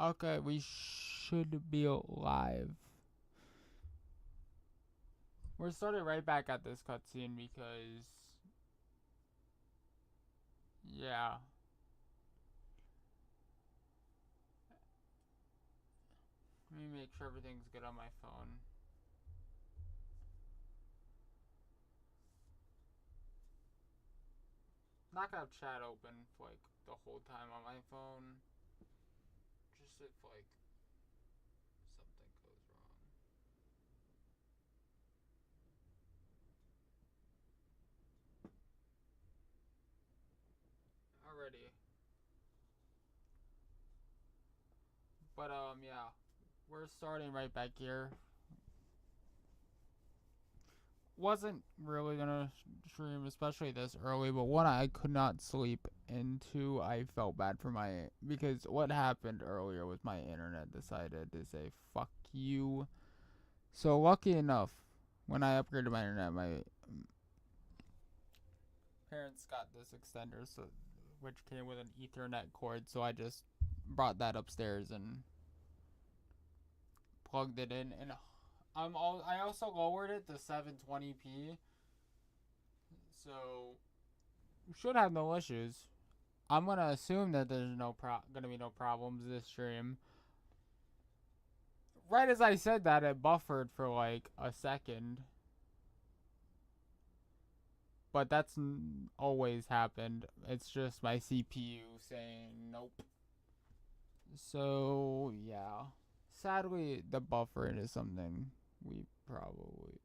Okay, we should be live. We're starting right back at this cutscene because, yeah. Let me make sure everything's good on my phone. Not gonna have chat open for like the whole time on my phone. Just if like something goes wrong. Already. But yeah. We're starting right back here. Wasn't really gonna stream, especially this early, but one, I could not sleep, and two, I felt bad for my, because what happened earlier was my internet decided to say fuck you. So lucky enough, when I upgraded my internet, my parents got this extender, so which came with an Ethernet cord, so I just brought that upstairs and plugged it in, and I also lowered it to 720p, so should have no issues. I'm gonna assume that there's gonna be no problems this stream. Right as I said that, it buffered for like a second, but that's always happened. It's just my CPU saying nope. So yeah, sadly, the buffering is something we probably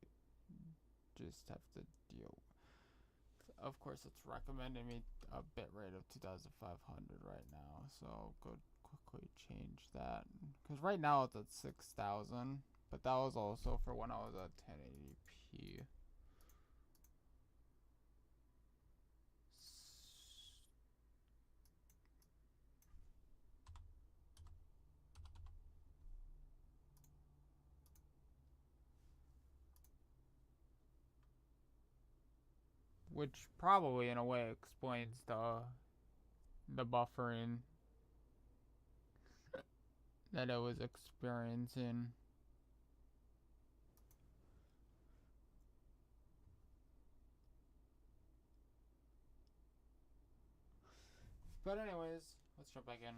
just have to deal with. Of course, it's recommending me a bitrate of 2500 right now, so I'll go quickly change that. Because right now it's at 6000, but that was also for when I was at 1080p. Which probably in a way explains the buffering that I was experiencing. But anyways, let's jump back in.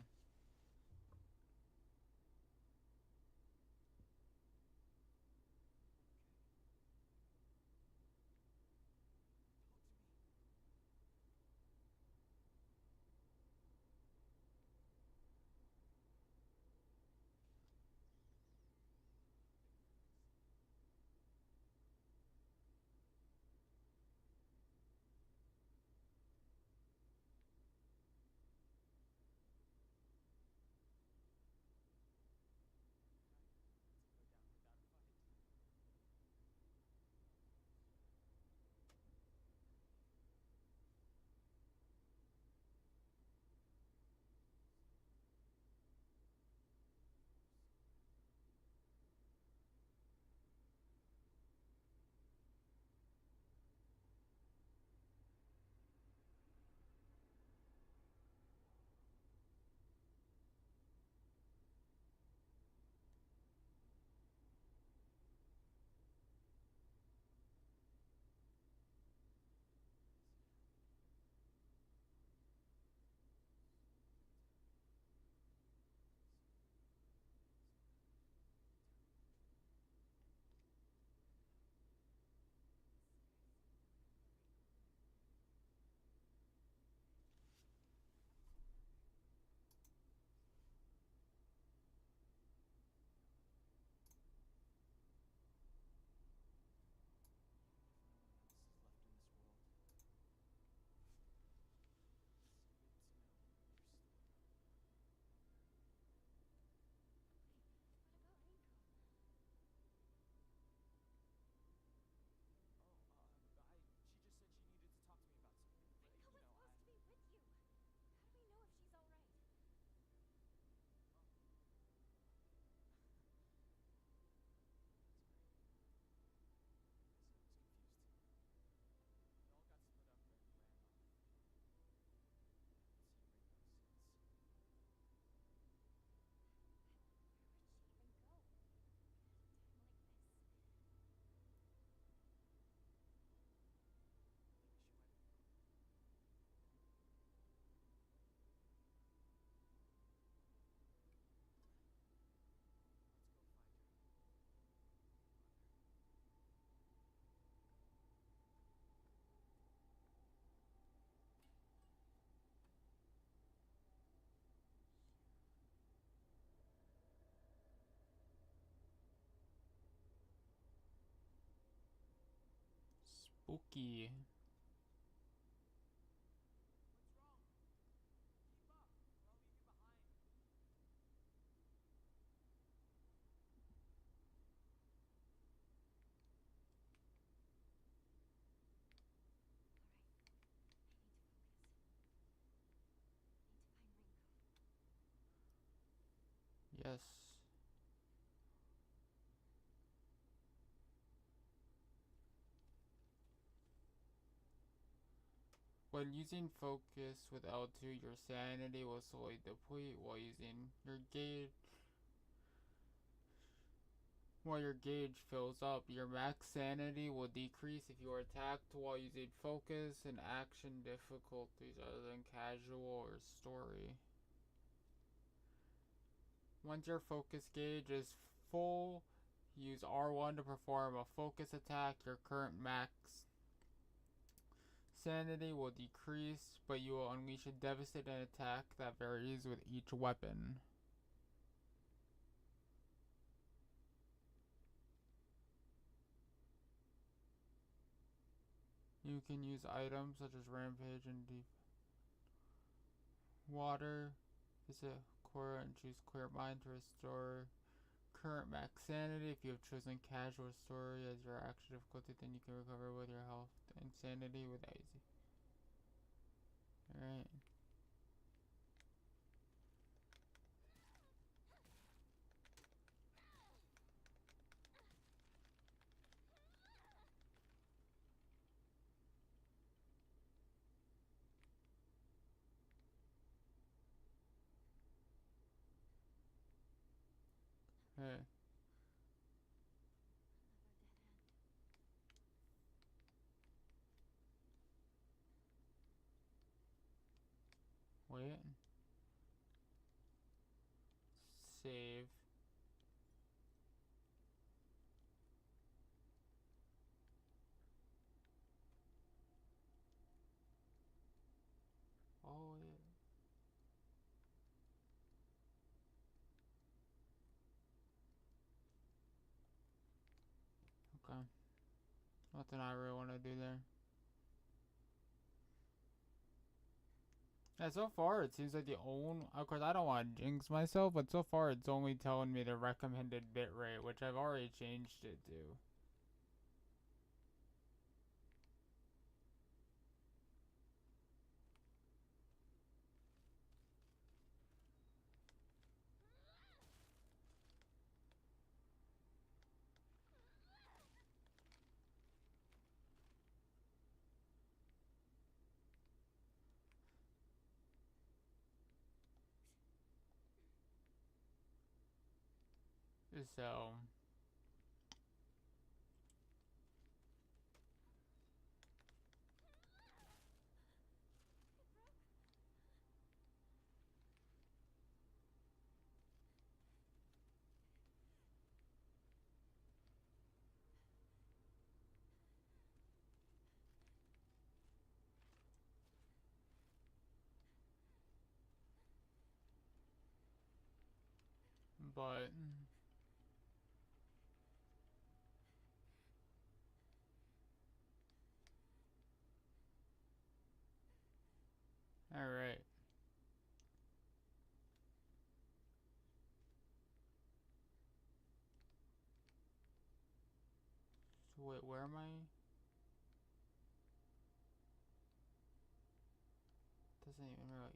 Spooky. Yes. When using focus with L2, your sanity will slowly deplete while your gauge fills up. Your max sanity will decrease if you are attacked while using focus and action difficulties other than casual or story. Once your focus gauge is full, use R1 to perform a focus attack. Your current max sanity will decrease, but you will unleash a devastating attack that varies with each weapon. You can use items such as Rampage and Deep Water, visit Cora and choose Clear Mind to restore current max sanity. If you have chosen Casual Story as your action difficulty, then you can recover with your health and sanity without easy. Alright. Hey. Wait. Save. Oh, yeah. Okay. Nothing I really want to do there. Yeah, so far it seems like the only. Of course, I don't want to jinx myself, but so far it's only telling me the recommended bitrate, which I've already changed it to. So, but all right. So wait, where am I? Doesn't even really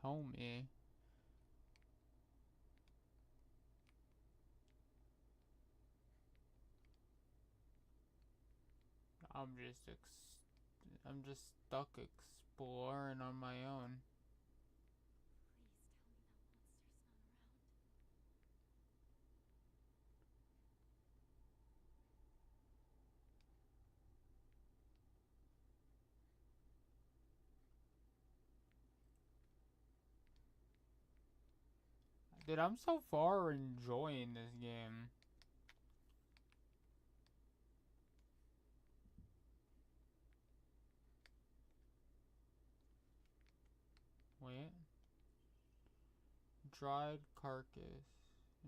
tell me. I'm just I'm just stuck exploring on my own. Dude, I'm so far enjoying this game. Wait. Dried carcass.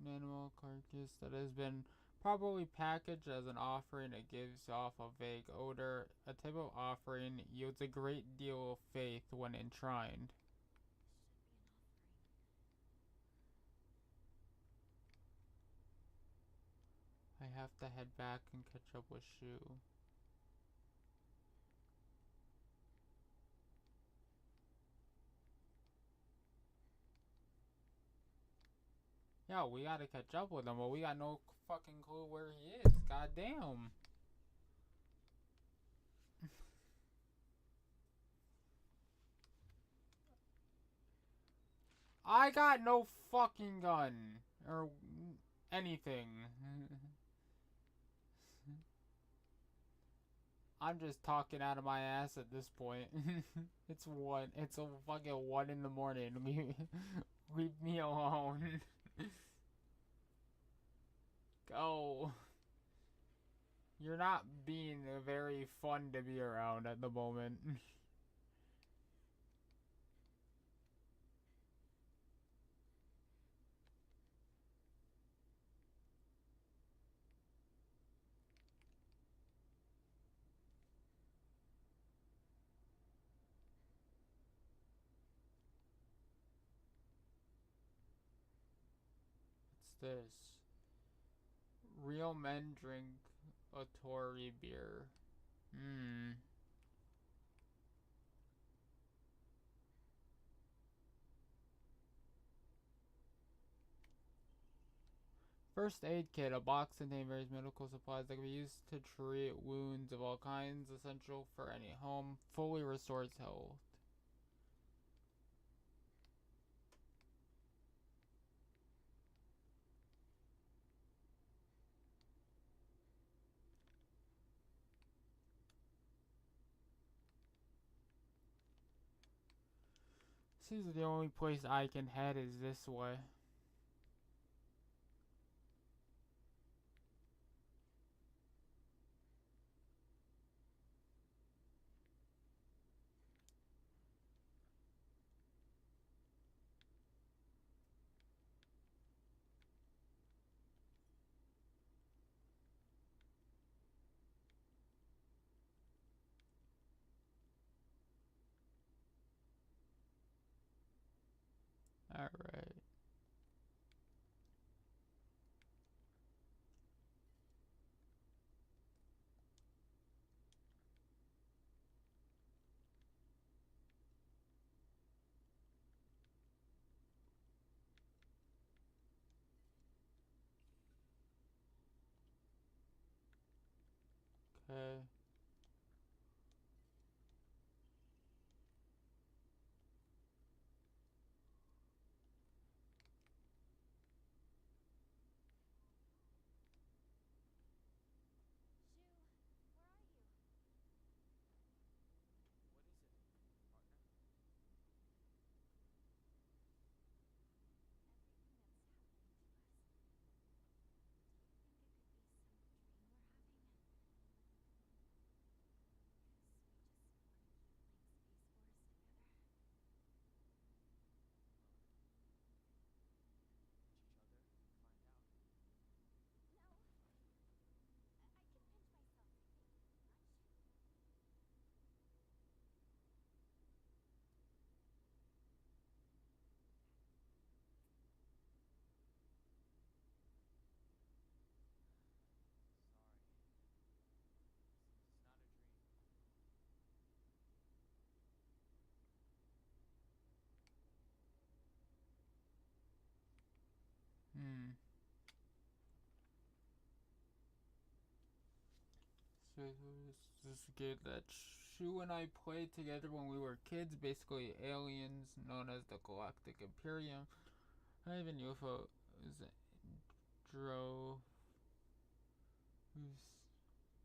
An animal carcass that has been properly packaged as an offering. It gives off a vague odor. A type of offering yields a great deal of faith when enshrined. I have to head back and catch up with Shu. Yo, we gotta catch up with him, but we got no fucking clue where he is. Goddamn. I got no fucking gun. Or anything. I'm just talking out of my ass at this point. It's a fucking 1 in the morning. Leave me alone. Go. You're not being very fun to be around at the moment. What's this? Real men drink a Tory beer. Hmm. First aid kit, a box containing various medical supplies that can be used to treat wounds of all kinds, essential for any home, fully restores health. Seems the only place I can head is this way. Alright. Okay. Hmm. So this game that Shu and I played together when we were kids, basically aliens known as the Galactic Imperium. I even UFO is drove,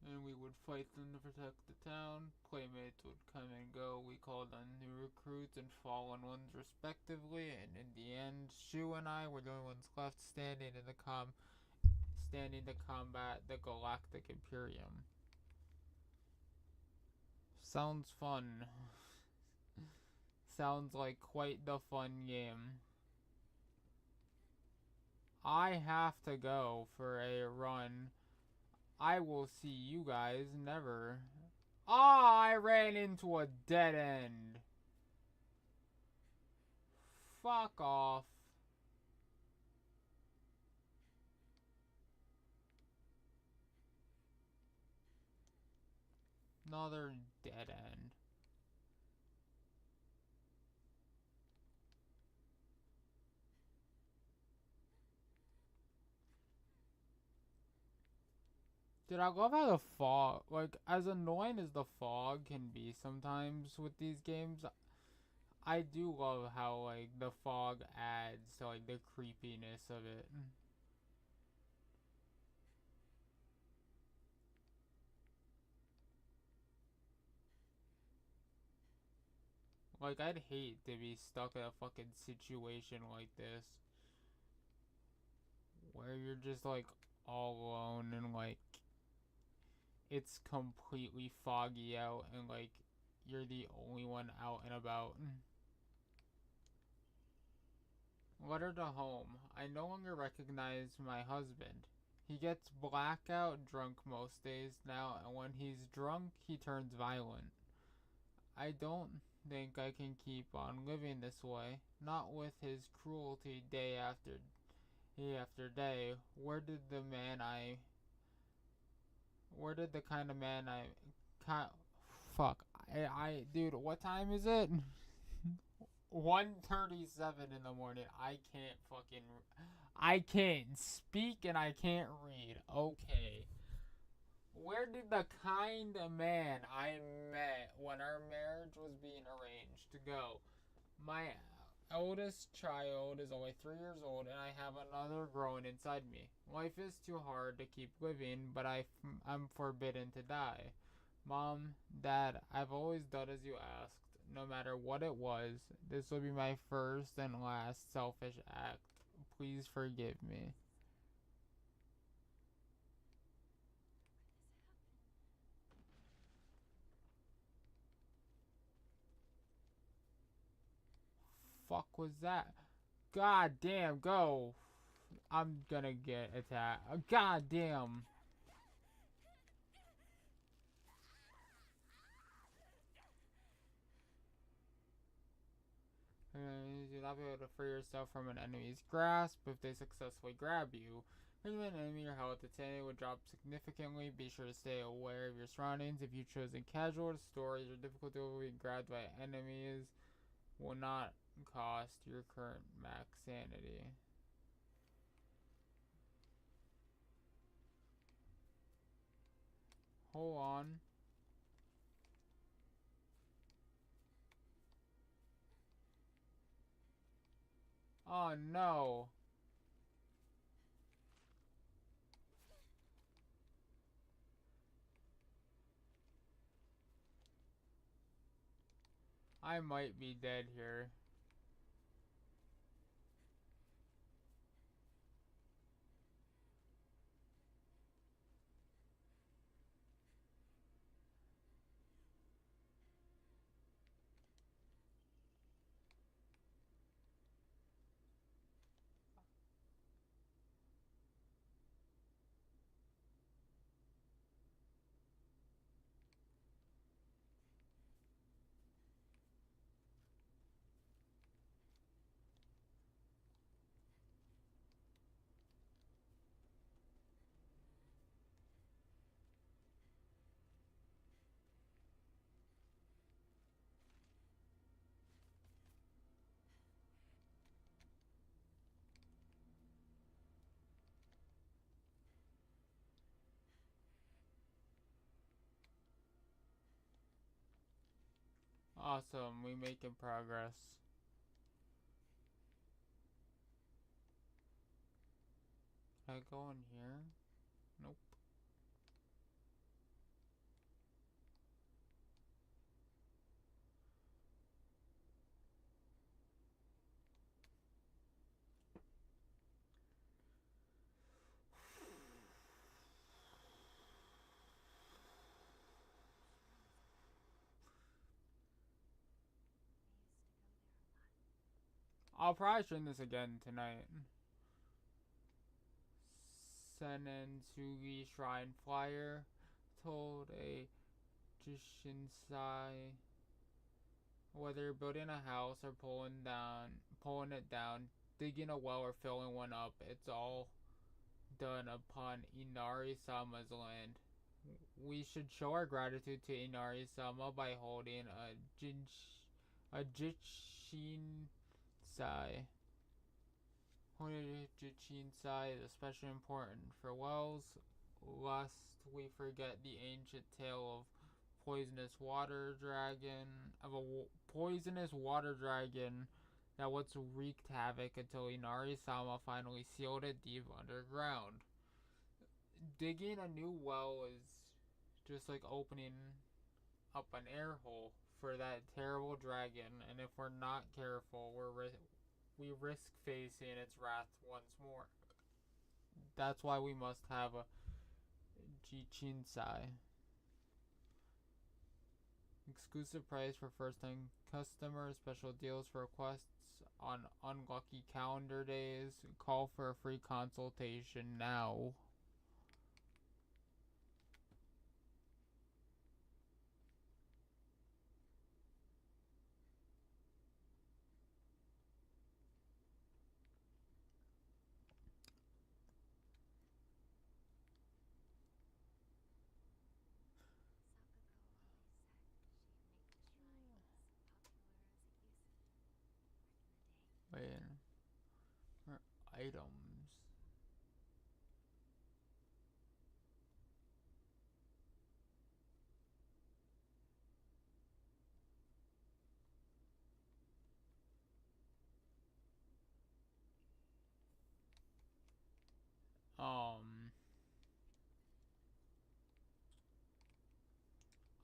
and we would fight them to protect the town. Playmates would come and go. We called on new recruits and fallen ones respectively, and in the end, Shu and I were the only ones left standing to combat the Galactic Imperium. Sounds fun. Sounds like quite the fun game. I have to go for a run. I will see you guys never. Ah, I ran into a dead end. Fuck off. Another dead end. Dude, I love how the fog, like, as annoying as the fog can be sometimes with these games, I do love how, like, the fog adds to, like, the creepiness of it. Like, I'd hate to be stuck in a fucking situation like this where you're just, like, all alone and, like, it's completely foggy out and, like, you're the only one out and about. Letter to home. I no longer recognize my husband. He gets blackout drunk most days now, and when he's drunk, he turns violent. I don't think I can keep on living this way, not with his cruelty day after day. Where did the kind of man I, fuck, dude, what time is it? 1:37 in the morning. I can't speak and I can't read. Okay. Where did the kind of man I met when our marriage was being arranged to go? My eldest child is only 3 years old and I have another growing inside me. Life is too hard to keep living, but I'm forbidden to die. Mom, Dad, I've always done as you asked, no matter what it was. This will be my first and last selfish act. Please forgive me. Fuck was that? God damn, go. I'm gonna get attacked. God damn. You'll not be able to free yourself from an enemy's grasp if they successfully grab you. When an enemy, your health today will drop significantly. Be sure to stay aware of your surroundings. If you chosen casual stories or difficulty being grabbed by enemies, will not cost your current max sanity. Hold on. Oh no. I might be dead here. Awesome, we making progress. Can I go in here? Nope. I'll probably stream this again tonight. Senentsugi Shrine Flyer told a Jishinsai, whether you're building a house or pulling it down, digging a well or filling one up, it's all done upon Inari-sama's land. We should show our gratitude to Inari-sama by holding a Jichinsai. Holding a Jichinsai is especially important for wells, lest we forget the ancient tale of poisonous water dragon of a poisonous water dragon that once wreaked havoc until Inari-sama finally sealed it deep underground. Digging a new well is just like opening up an air hole for that terrible dragon, and if we're not careful, we risk facing its wrath once more. That's why we must have a Jichinsai. Exclusive price for first-time customers, special deals for requests on unlucky calendar days. Call for a free consultation now. Wait, for items.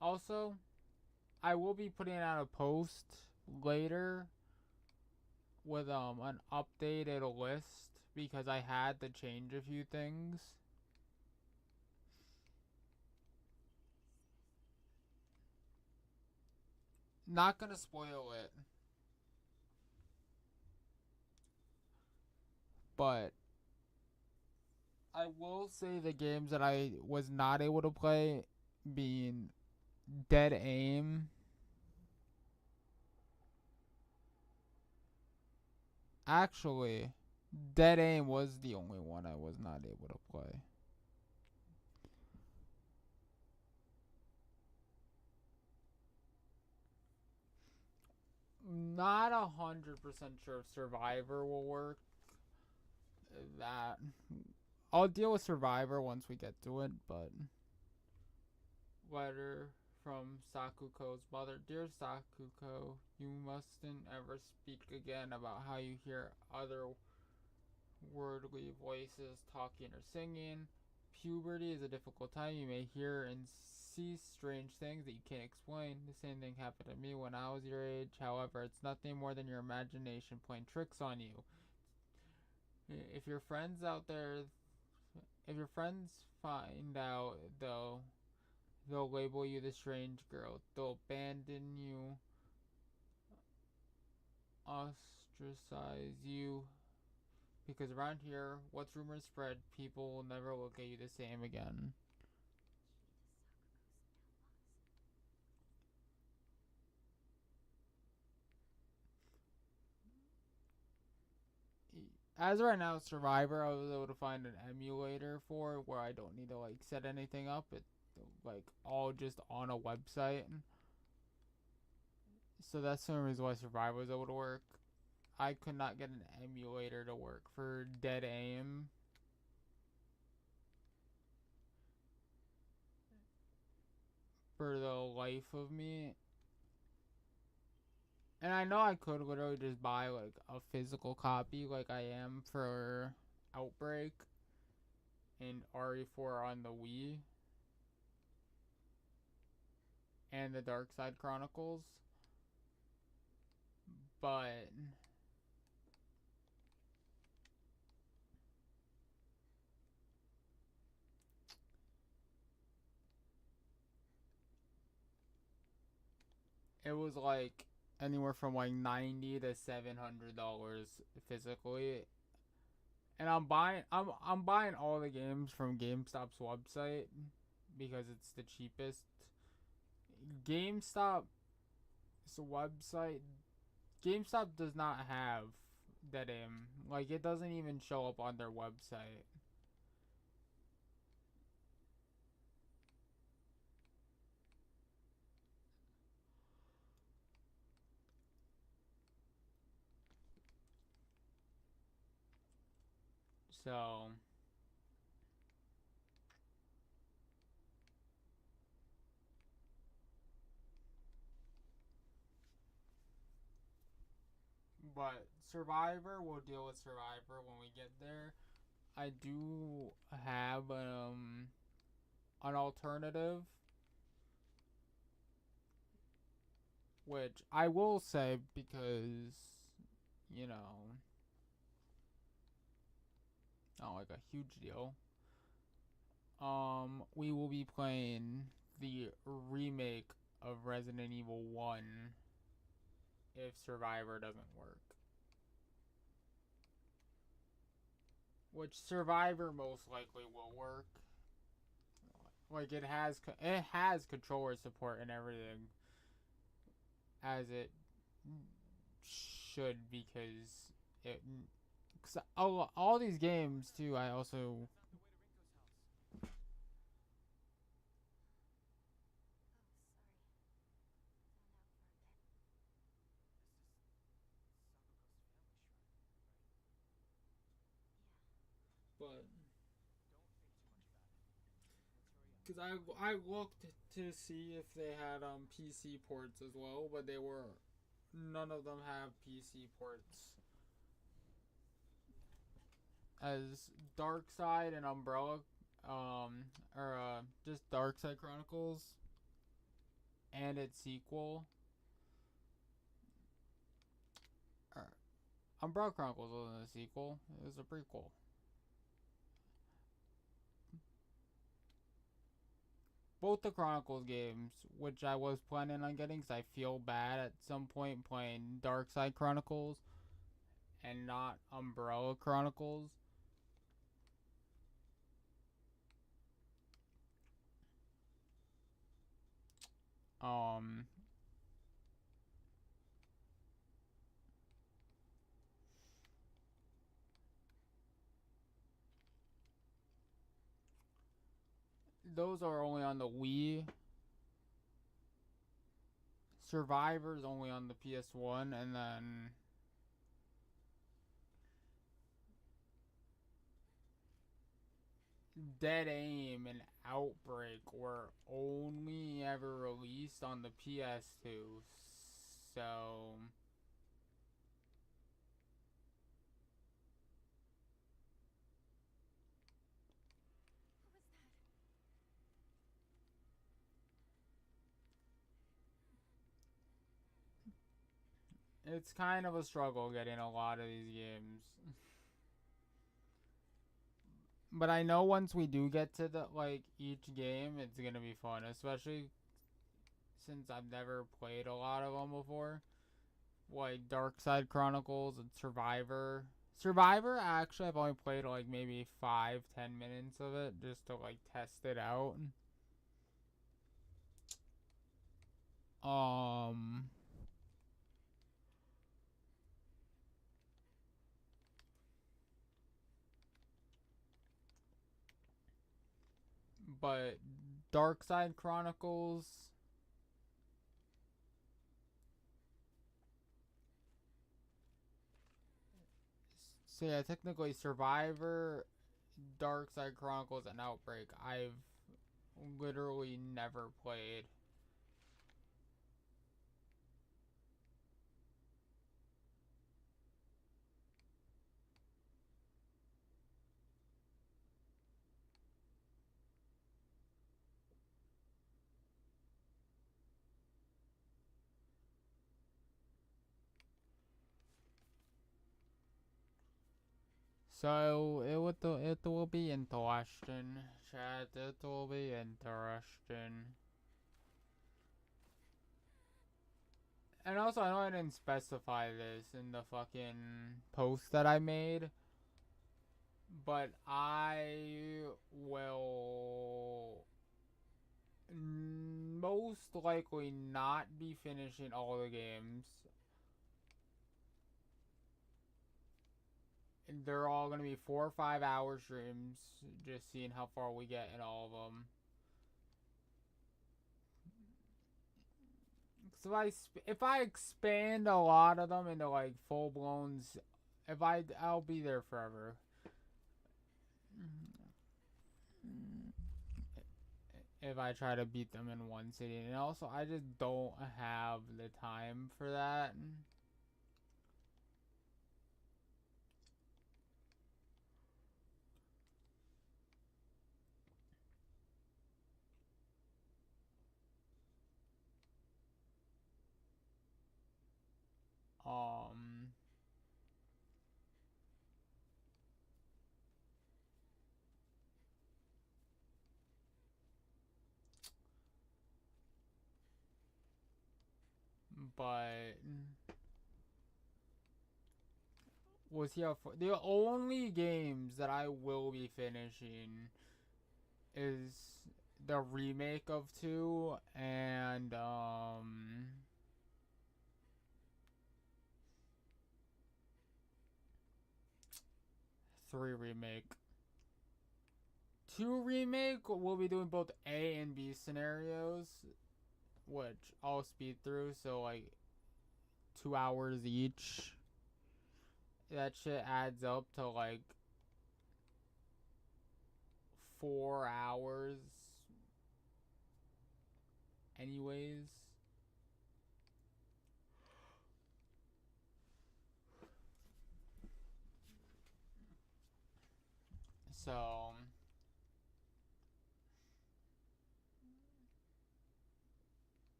Also, I will be putting out a post later with an updated list because I had to change a few things. Not gonna spoil it, but I will say the games that I was not able to play being Dead Aim. Actually, Dead Aim was the only one I was not able to play. Not 100% sure if Survivor will work. That I'll deal with Survivor once we get to it, but letter from Sakuko's mother. Dear Sakuko, you mustn't ever speak again about how you hear other worldly voices talking or singing. Puberty is a difficult time. You may hear and see strange things that you can't explain. The same thing happened to me when I was your age. However, it's nothing more than your imagination playing tricks on you. If your friends out there, if your friends find out, though, they'll label you the strange girl. They'll abandon you, ostracize you, because around here, what's rumors spread, people will never look at you the same again. As right now, Survivor, I was able to find an emulator for where I don't need to like set anything up. It's like all just on a website. So that's the reason why Survivor was able to work. I could not get an emulator to work for Dead Aim. For the life of me. And I know I could literally just buy like a physical copy like I am for Outbreak and RE4 on the Wii and the Dark Side Chronicles. But it was like anywhere from like $90 to $700 physically, And I'm buying all the games from GameStop's website because it's the cheapest. GameStop's website, GameStop does not have that like it doesn't even show up on their website. So but Survivor, we'll deal with Survivor when we get there. I do have an alternative, which I will say because you know, not like a huge deal. We will be playing the remake of Resident Evil 1 if Survivor doesn't work. Which Survivor most likely will work. Like it has controller support and everything as it should because it cause all these games too I also but because I looked to see if they had PC ports as well, but they were none of them have PC ports. As Dark Side and Umbrella, or just Dark Side Chronicles and its sequel. Or, Umbrella Chronicles wasn't a sequel; it was a prequel. Both the Chronicles games, which I was planning on getting, because I feel bad at some point playing Dark Side Chronicles and not Umbrella Chronicles. Um, those are only on the Wii. Survivor's only on the PS1, and then Dead Aim and Outbreak were only ever released on the PS2. So it's kind of a struggle getting a lot of these games. But I know once we do get to the like each game, it's gonna be fun, especially since I've never played a lot of them before. Like Dark Side Chronicles and Survivor. Survivor, actually, I've only played like maybe 5-10 minutes of it just to like test it out. Um, but Dark Side Chronicles. So yeah, technically Survivor, Dark Side Chronicles, and Outbreak. I've literally never played. So it will be interesting, chat. It will be interesting. And also, I know I didn't specify this in the fucking post that I made, but I will most likely not be finishing all the games. And they're all going to be 4 or 5 hour streams, just seeing how far we get in all of them. So if I expand a lot of them into like full blown, I'll be there forever. If I try to beat them in one city, and also I just don't have the time for that. Um, but we'll see how far. The only games that I will be finishing is the remake of 2 and 3 remake. 2 remake, we'll be doing both A and B scenarios, which I'll speed through, so like 2 hours each. That shit adds up to like 4 hours anyways. So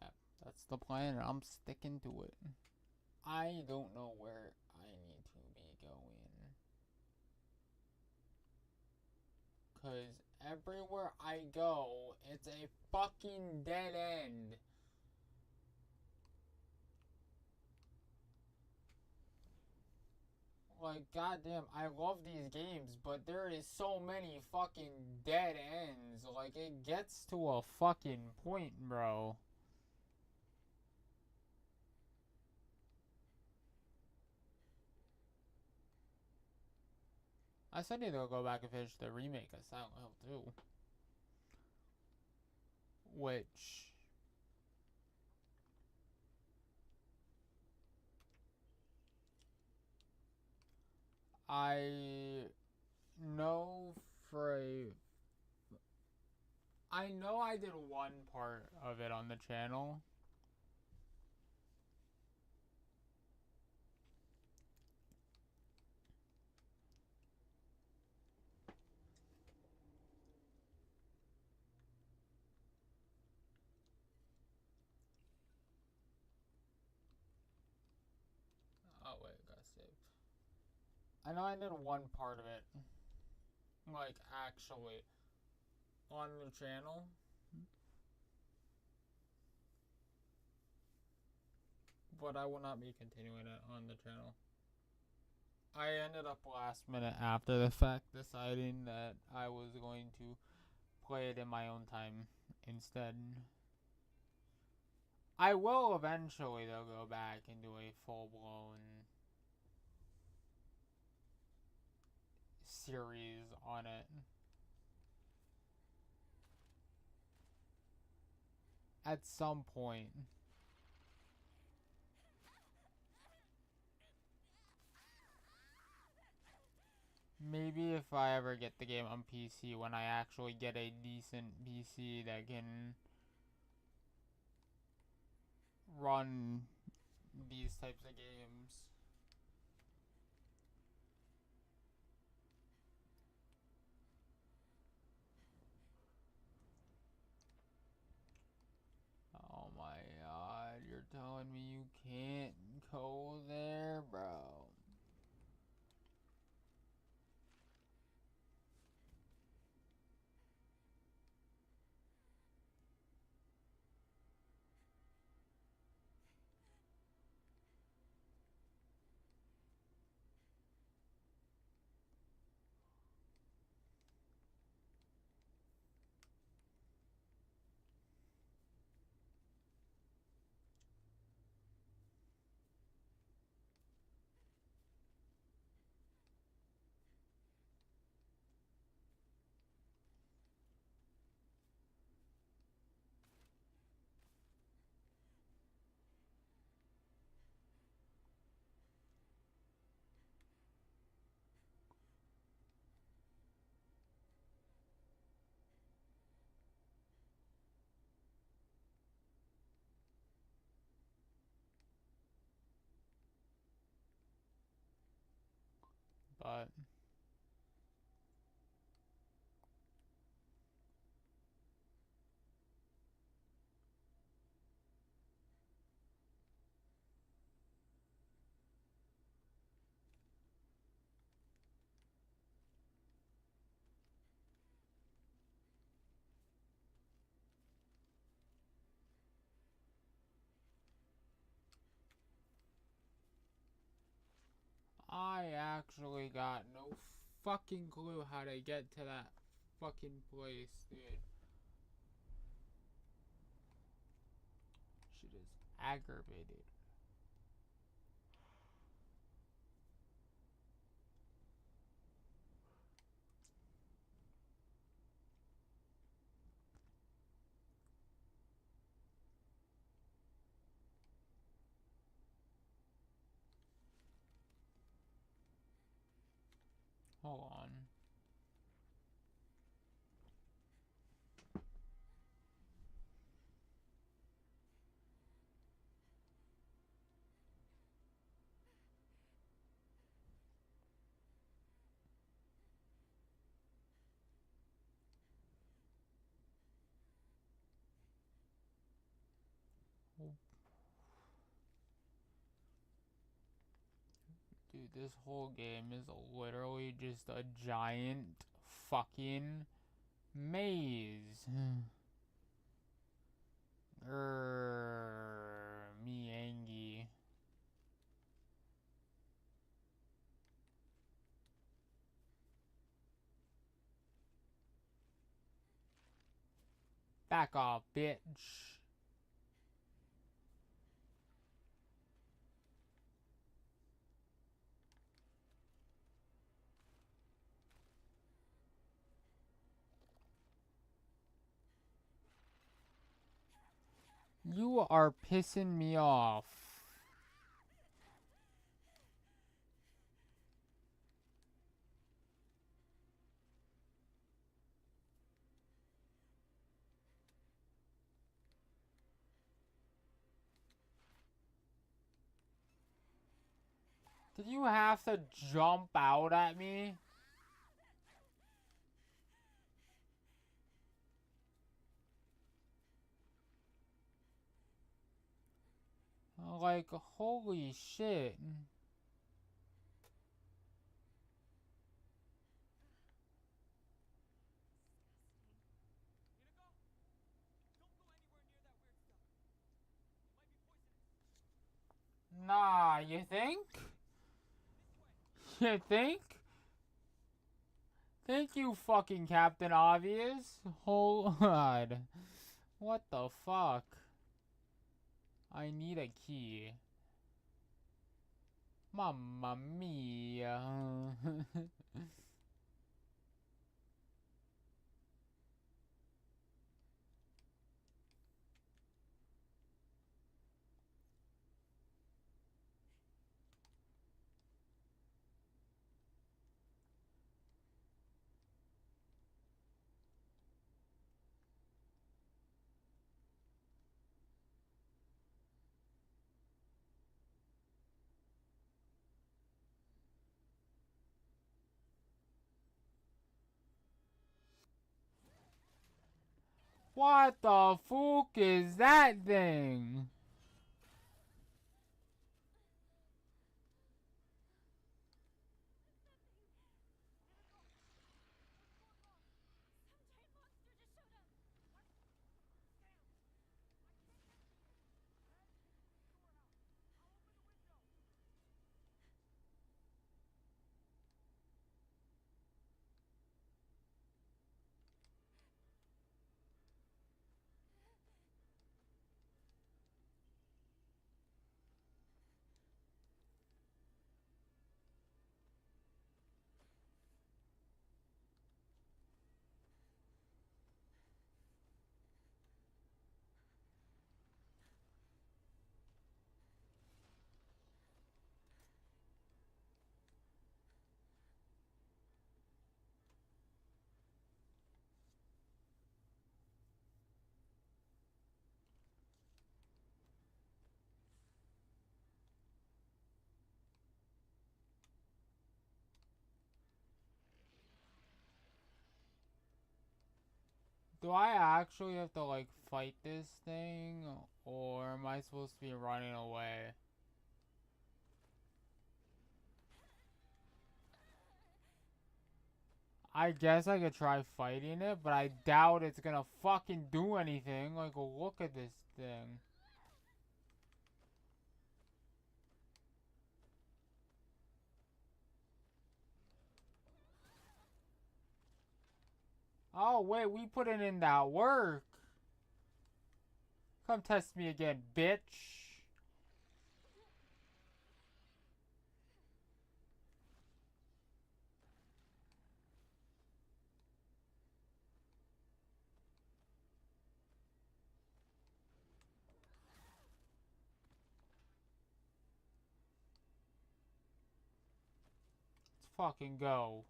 yeah, that's the plan and I'm sticking to it. I don't know where I need to be going. Cause everywhere I go, it's a fucking dead end. Like, goddamn, I love these games, but there is so many fucking dead ends. Like, it gets to a fucking point, bro. I said they'll go back and finish the remake of Silent Hill 2. Which I know for a. I know I did one part of it on the channel. Oh, wait, got saved. I know I did one part of it. Like, actually, on the channel. But I will not be continuing it on the channel. I ended up last minute after the fact deciding that I was going to play it in my own time instead. I will eventually though go back and do a full blown series on it. At some point. Maybe if I ever get the game on PC, when I actually get a decent PC that can run these types of games. Oh my god, you're telling me you can't go there, bro. but I actually got no fucking clue how to get to that fucking place, dude. Shit is aggravated. Hold on. Dude, this whole game is literally just a giant fucking maze. Me Angie. Back off, bitch. You are pissing me off. Did you have to jump out at me? Like, holy shit. Nah, you think? You think? Thank you, fucking Captain Obvious. Hold on. What the fuck? I need a key. Mamma mia. What the fuck is that thing? Do I actually have to, like, fight this thing? Or am I supposed to be running away? I guess I could try fighting it, but I doubt it's gonna fucking do anything. Like, look at this thing. Oh, wait, we put it in that work. Come test me again, bitch. Let's fucking go.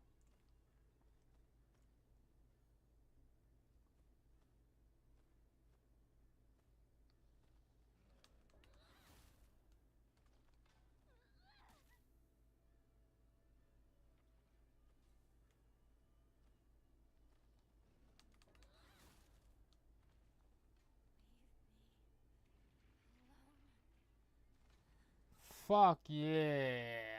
Fuck yeah.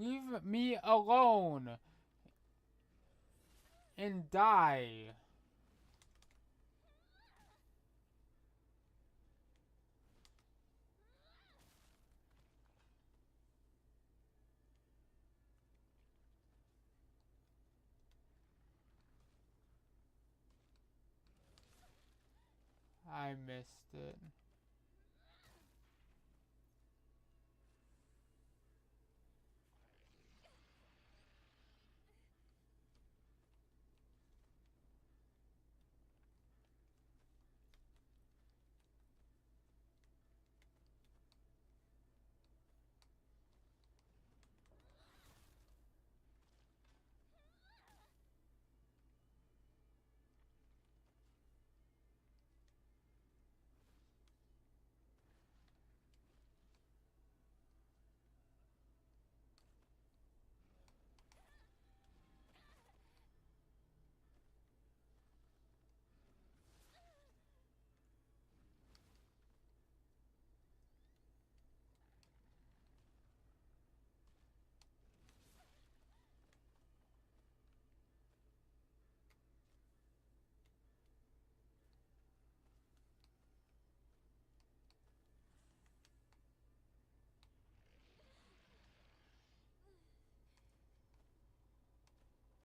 Leave me alone and die. I missed it.